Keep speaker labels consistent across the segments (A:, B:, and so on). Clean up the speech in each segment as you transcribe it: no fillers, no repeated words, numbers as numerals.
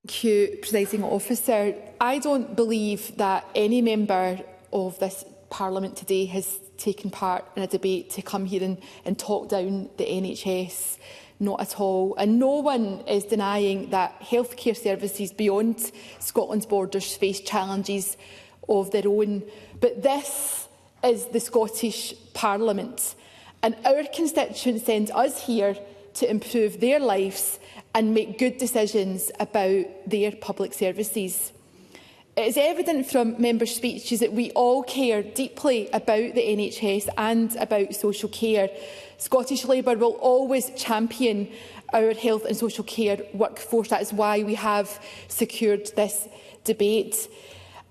A: Thank you, Presiding Officer. I don't believe that any member of this Parliament today has taken part in a debate to come here and talk down the NHS. Not at all. And no one is denying that healthcare services beyond Scotland's borders face challenges of their own. But this is the Scottish Parliament, and our constituents send us here to improve their lives and make good decisions about their public services. It is evident from members' speeches that we all care deeply about the NHS and about social care. Scottish Labour will always champion our health and social care workforce. That is why we have secured this debate.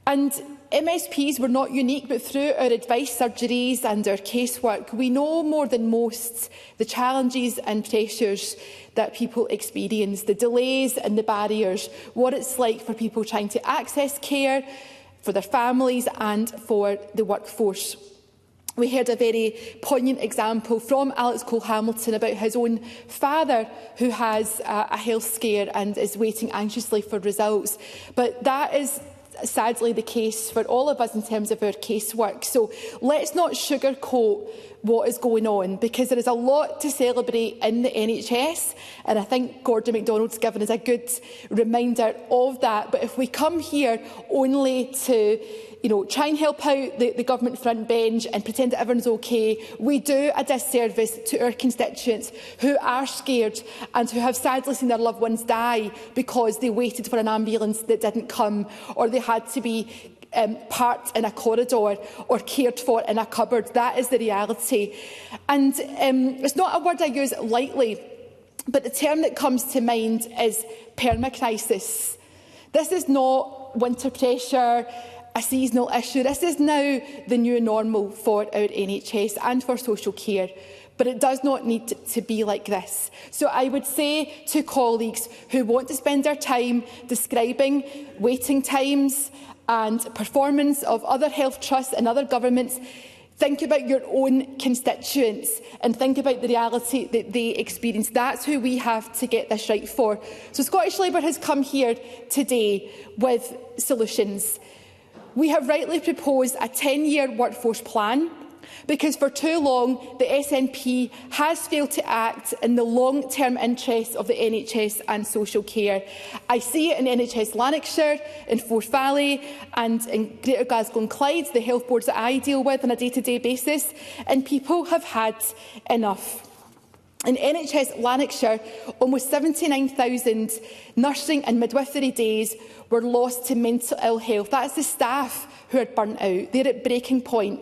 A: And MSPs were not unique, but through our advice surgeries and our casework, we know more than most the challenges and pressures that people experience, the delays and the barriers, what it's like for people trying to access care, for their families and for the workforce. We heard a very poignant example from Alex Cole-Hamilton about his own father who has a health scare and is waiting anxiously for results. But that is sadly the case for all of us in terms of our casework. So let's not sugarcoat what is going on, because there is a lot to celebrate in the NHS, and I think Gordon MacDonald's given us a good reminder of that. But if we come here only to try and help out the government front bench and pretend that everyone's okay, we do a disservice to our constituents who are scared and who have sadly seen their loved ones die because they waited for an ambulance that didn't come, or they had to be parked in a corridor or cared for in a cupboard. That is the reality. And it's not a word I use lightly, but the term that comes to mind is permacrisis. This is not winter pressure, a seasonal issue. This is now the new normal for our NHS and for social care. But it does not need to be like this. So I would say to colleagues who want to spend their time describing waiting times and performance of other health trusts and other governments, think about your own constituents and think about the reality that they experience. That's who we have to get this right for. So Scottish Labour has come here today with solutions. We have rightly proposed a 10-year workforce plan, because for too long the SNP has failed to act in the long-term interests of the NHS and social care. I see it in NHS Lanarkshire, in Forth Valley and in Greater Glasgow and Clyde, the health boards that I deal with on a day-to-day basis, and people have had enough. In NHS Lanarkshire, almost 79,000 nursing and midwifery days were lost to mental ill health. That is the staff who are burnt out. They're at breaking point.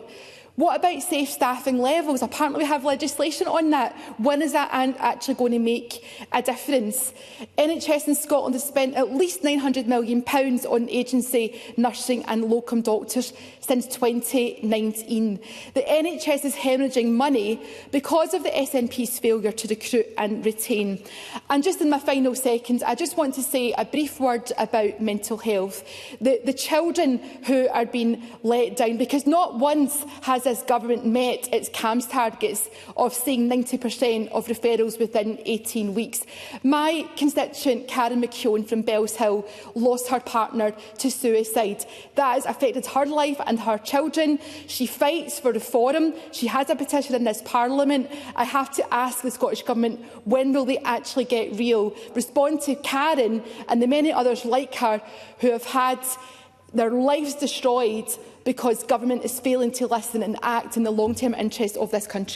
A: What about safe staffing levels? Apparently we have legislation on that. When is that actually going to make a difference? NHS in Scotland has spent at least £900 million on agency nursing and locum doctors since 2019. The NHS is hemorrhaging money because of the SNP's failure to recruit and retain. And just in my final seconds, I just want to say a brief word about mental health. The children who are being let down, because not once has this government met its CAMS targets of seeing 90% of referrals within 18 weeks. My constituent Karen McKeown from Bells Hill lost her partner to suicide. That has affected her life and her children. She fights for reform. She has a petition in this Parliament. I have to ask the Scottish Government, when will they actually get real? Respond to Karen and the many others like her who have had their lives destroyed because government is failing to listen and act in the long-term interests of this country.